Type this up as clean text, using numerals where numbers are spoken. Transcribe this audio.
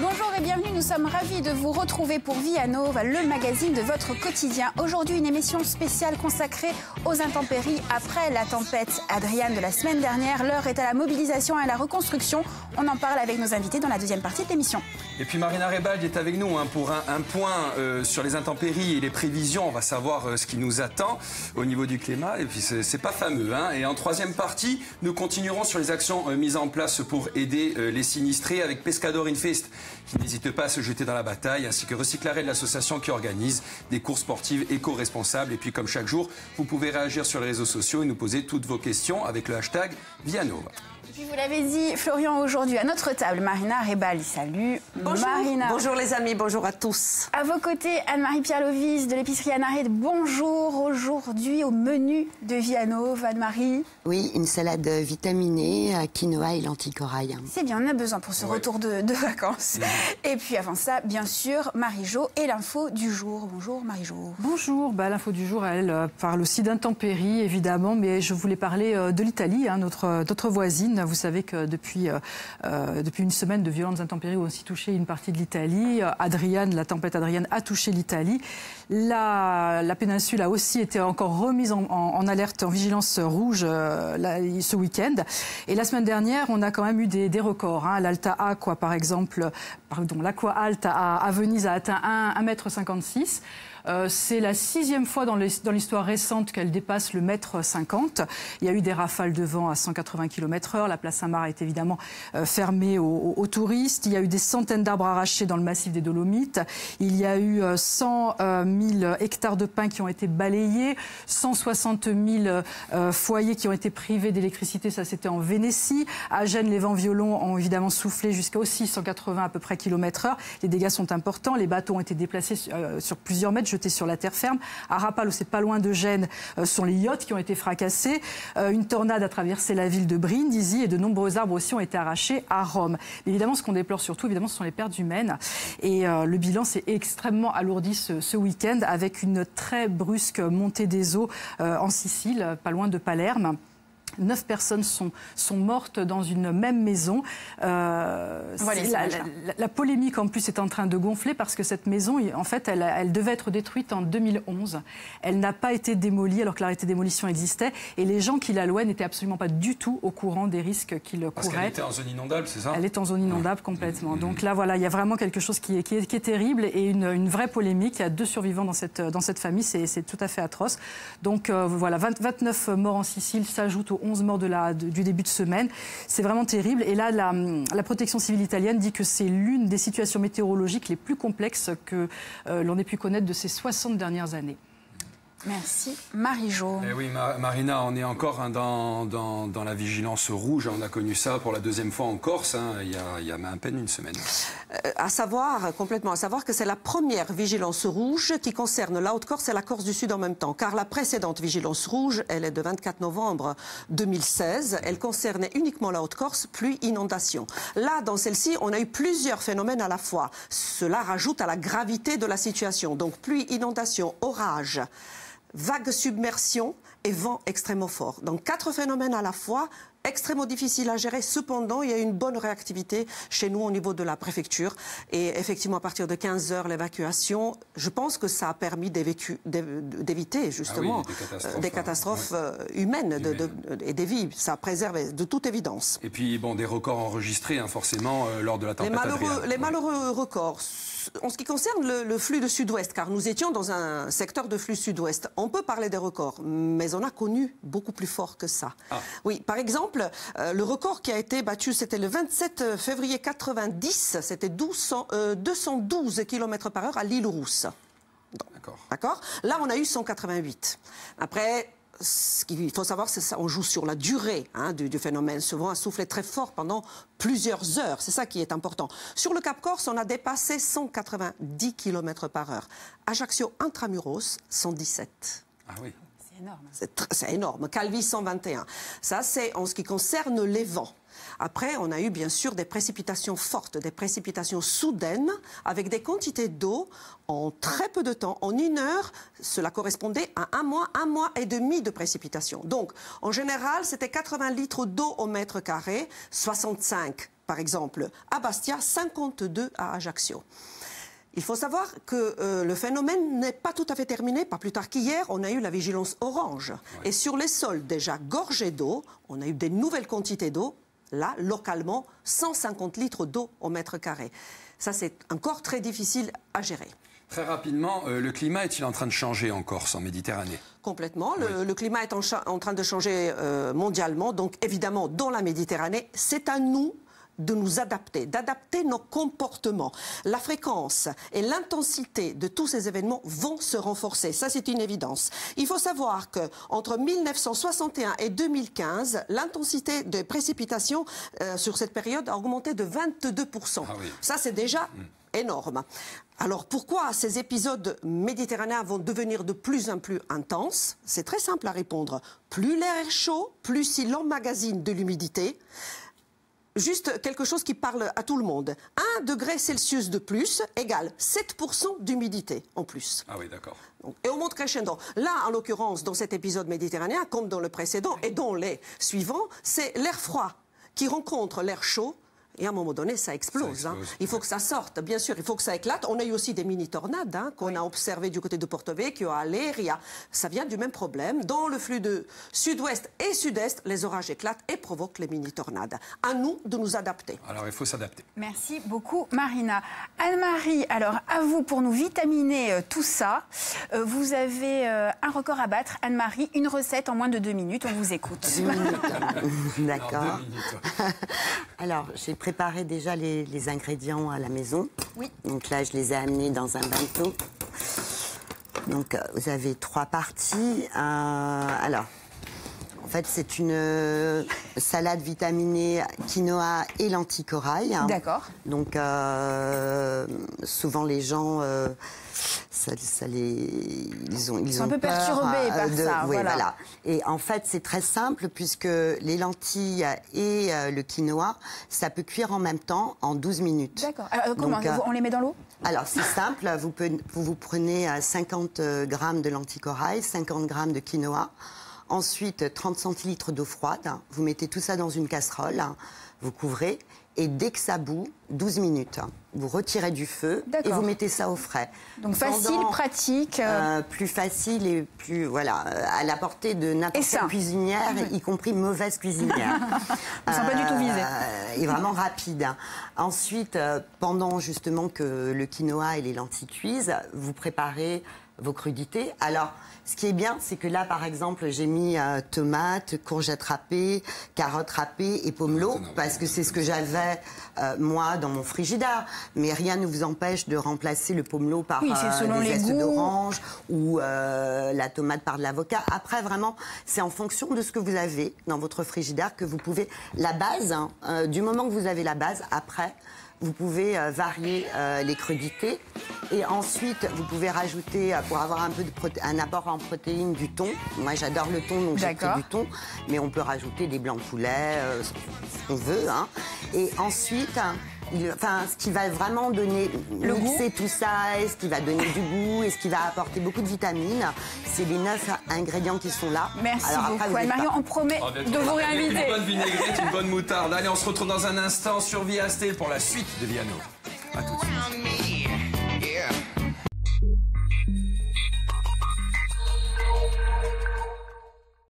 Bonjour et bienvenue, nous sommes ravis de vous retrouver pour Via Nova, le magazine de votre quotidien. Aujourd'hui, une émission spéciale consacrée aux intempéries après la tempête Adriane de la semaine dernière. L'heure est à la mobilisation et à la reconstruction. On en parle avec nos invités dans la deuxième partie de l'émission. Et puis Marina Rebaldi est avec nous pour un point sur les intempéries et les prévisions. On va savoir ce qui nous attend au niveau du climat. Et puis c'est pas fameux. Et en troisième partie, nous continuerons sur les actions mises en place pour aider les sinistrés avec Pescador Infest, qui n'hésite pas à se jeter dans la bataille, ainsi que Recyclaré de l'association qui organise des courses sportives éco-responsables. Et puis comme chaque jour, vous pouvez réagir sur les réseaux sociaux et nous poser toutes vos questions avec le hashtag ViaNova. Et puis vous l'avez dit, Florian, aujourd'hui à notre table, Marina Rebaldi. Salut. Bonjour. Marina. Bonjour les amis, bonjour à tous. À vos côtés, Anne-Marie Pierre-Lovis de l'épicerie Anared. Bonjour. Aujourd'hui au menu de Via Nova, Anne-Marie. Oui, une salade vitaminée, quinoa et lentilles corail. C'est bien, on a besoin pour ce retour de vacances. Et puis avant ça, bien sûr, Marie-Jo et l'info du jour. Bonjour Marie-Jo. Bonjour, l'info du jour, elle parle aussi d'intempéries, évidemment, mais je voulais parler de l'Italie, notre voisine. Vous savez que depuis une semaine, de violentes intempéries ont aussi touché une partie de l'Italie. La tempête Adriane a touché l'Italie. La péninsule a aussi été encore remise en alerte, en vigilance rouge ce week-end. Et la semaine dernière, on a quand même eu des records. L'Alta Acqua, par exemple, l'Aqua Alta à Venise a atteint 1,56 m. C'est la 6e fois dans l'histoire récente qu'elle dépasse le 1,50 m. Il y a eu des rafales de vent à 180 km/h. La place Saint-Marc est évidemment fermée aux touristes. Il y a eu des centaines d'arbres arrachés dans le massif des Dolomites. Il y a eu 100 000 hectares de pins qui ont été balayés, 160 000 foyers qui ont été privés d'électricité. Ça, c'était en Vénétie. À Gênes, les vents violents ont évidemment soufflé jusqu'à aussi 180 à peu près km/h. Les dégâts sont importants. Les bateaux ont été déplacés sur plusieurs mètres, jetés sur la terre ferme. À Rapallo, c'est pas loin de Gênes, sont les yachts qui ont été fracassés. Une tornade a traversé la ville de Brindisi et de nombreux arbres aussi ont été arrachés à Rome. Évidemment, ce qu'on déplore surtout, évidemment, ce sont les pertes humaines. Et le bilan s'est extrêmement alourdi ce week-end avec une très brusque montée des eaux en Sicile, pas loin de Palerme. 9 personnes sont mortes dans une même maison. La polémique, en plus, est en train de gonfler parce que cette maison, en fait, elle devait être détruite en 2011. Elle n'a pas été démolie alors que l'arrêté de démolition existait. Et les gens qui la louaient n'étaient absolument pas du tout au courant des risques qu'ils couraient. Parce qu'elle était en zone inondable, c'est ça? Elle est en zone inondable complètement. Donc là, voilà, il y a vraiment quelque chose qui est terrible et une vraie polémique. Il y a 2 survivants dans cette famille. C'est tout à fait atroce. Donc voilà, 29 morts en Sicile s'ajoutent aux 11 morts du début de semaine. C'est vraiment terrible. Et là, la protection civile italienne dit que c'est l'une des situations météorologiques les plus complexes que l'on ait pu connaître de ces 60 dernières années. Merci. Marie-Jo. Oui, Marina, on est encore dans la vigilance rouge. On a connu ça pour la 2e fois en Corse, il y a à peine une semaine. À savoir que c'est la première vigilance rouge qui concerne la Haute-Corse et la Corse du Sud en même temps. Car la précédente vigilance rouge, elle est de 24 novembre 2016. Elle concernait uniquement la Haute-Corse, pluie, inondation. Là, dans celle-ci, on a eu plusieurs phénomènes à la fois. Cela rajoute à la gravité de la situation. Donc pluie, inondation, orage, vague submersion et vent extrêmement fort. Donc 4 phénomènes à la fois, extrêmement difficile à gérer. Cependant, il y a une bonne réactivité chez nous au niveau de la préfecture. Et effectivement, à partir de 15 h, l'évacuation, je pense que ça a permis d'éviter justement des catastrophes humaines et des vies. Ça préserve de toute évidence. Et puis, des records enregistrés, forcément, lors de la tempête Adriane. Les malheureux records. En ce qui concerne le flux de sud-ouest, car nous étions dans un secteur de flux sud-ouest, on peut parler des records, mais on a connu beaucoup plus fort que ça. Oui, par exemple, le record qui a été battu, c'était le 27 février 90, c'était 212 km/h à l'Île-Rousse. D'accord. Là, on a eu 188. Après, ce qu'il faut savoir, c'est qu'on joue sur la durée du phénomène. Ce vent a soufflé très fort pendant plusieurs heures. C'est ça qui est important. Sur le Cap Corse, on a dépassé 190 km/h. Ajaccio intramuros, 117. Ah oui. énorme. C'est énorme. Calvi 121. Ça, c'est en ce qui concerne les vents. Après, on a eu bien sûr des précipitations fortes, des précipitations soudaines, avec des quantités d'eau en très peu de temps. En 1 heure, cela correspondait à un mois et demi de précipitations. Donc, en général, c'était 80 litres d'eau au mètre carré, 65 par exemple à Bastia, 52 à Ajaccio. Il faut savoir que le phénomène n'est pas tout à fait terminé. Pas plus tard qu'hier, on a eu la vigilance orange. Ouais. Et sur les sols déjà gorgés d'eau, on a eu des nouvelles quantités d'eau. Là, localement, 150 litres d'eau au mètre carré. Ça, c'est encore très difficile à gérer. Très rapidement, le climat est-il en train de changer en Corse, en Méditerranée? Complètement. Le climat est en train de changer mondialement. Donc, évidemment, dans la Méditerranée, c'est à nous de nous adapter, d'adapter nos comportements. La fréquence et l'intensité de tous ces événements vont se renforcer. Ça, c'est une évidence. Il faut savoir qu'entre 1961 et 2015, l'intensité des précipitations sur cette période a augmenté de 22%. Ah oui. Ça, c'est déjà énorme. Alors, pourquoi ces épisodes méditerranéens vont devenir de plus en plus intenses? C'est très simple à répondre. Plus l'air est chaud, plus il emmagasine de l'humidité. Juste quelque chose qui parle à tout le monde. 1 degré Celsius de plus égale 7% d'humidité en plus. Ah oui, d'accord. Et on monte crescendo. Là, en l'occurrence, dans cet épisode méditerranéen, comme dans le précédent et dans les suivants, c'est l'air froid qui rencontre l'air chaud. Et à un moment donné, ça explose. Il faut que ça sorte, bien sûr, il faut que ça éclate. On a eu aussi des mini-tornades qu'on a observées du côté de Porto Vecchio, à Léria. Ça vient du même problème. Dans le flux de sud-ouest et sud-est, les orages éclatent et provoquent les mini-tornades. À nous de nous adapter. Alors, il faut s'adapter. Merci beaucoup, Marina. Anne-Marie, alors, à vous pour nous vitaminer tout ça. Vous avez un record à battre. Anne-Marie, une recette en moins de 2 minutes. On vous écoute. 2 minutes. D'accord. Alors, j'ai préparé déjà les ingrédients à la maison. Oui. Donc là, je les ai amenés dans un bento. Donc, vous avez 3 parties. Alors, en fait, c'est une salade vitaminée quinoa et lentilles corail. D'accord. Donc, souvent, les gens... ils sont un peu perturbés par ça. Oui, voilà. Et en fait, c'est très simple puisque les lentilles et le quinoa, ça peut cuire en même temps en 12 minutes. D'accord. Comment? On les met dans l'eau? Alors, c'est simple. Vous prenez 50 grammes de lentilles corail, 50 grammes de quinoa. Ensuite, 30 centilitres d'eau froide. Vous mettez tout ça dans une casserole. Vous couvrez. Et dès que ça bout, 12 minutes. Vous retirez du feu et vous mettez ça au frais. Donc facile, pratique. Plus facile et plus, voilà, à la portée de n'importe quelle cuisinière, y compris mauvaise cuisinière. Ils ne sont pas du tout visés. Et vraiment rapide. Ensuite, pendant justement que le quinoa et les lentilles cuisent, vous préparez vos crudités. Alors, ce qui est bien, c'est que là, par exemple, j'ai mis tomates, courgettes râpées, carottes râpées et pomelo, parce que c'est ce que j'avais, moi, dans mon frigidaire. Mais rien ne vous empêche de remplacer le pomelo par des zestes d'orange ou la tomate par de l'avocat. Après, vraiment, c'est en fonction de ce que vous avez dans votre frigidaire que vous pouvez... La base, du moment que vous avez la base, après... Vous pouvez varier les crudités et ensuite vous pouvez rajouter, pour avoir un apport en protéines, du thon. Moi j'adore le thon, donc j'ai pris du thon, mais on peut rajouter des blancs de poulet, ce qu'on veut. Hein. Et ensuite, ce qui va vraiment donner, mixer tout ça, et ce qui va donner du goût, et ce qui va apporter beaucoup de vitamines, c'est les 9 ingrédients qui sont là. Merci beaucoup, Anne-Marie. On promet de vous réinviter. Une bonne vinaigrette, une bonne moutarde. Allez, on se retrouve dans un instant sur Via Stay pour la suite de Via Nova. À tout de suite.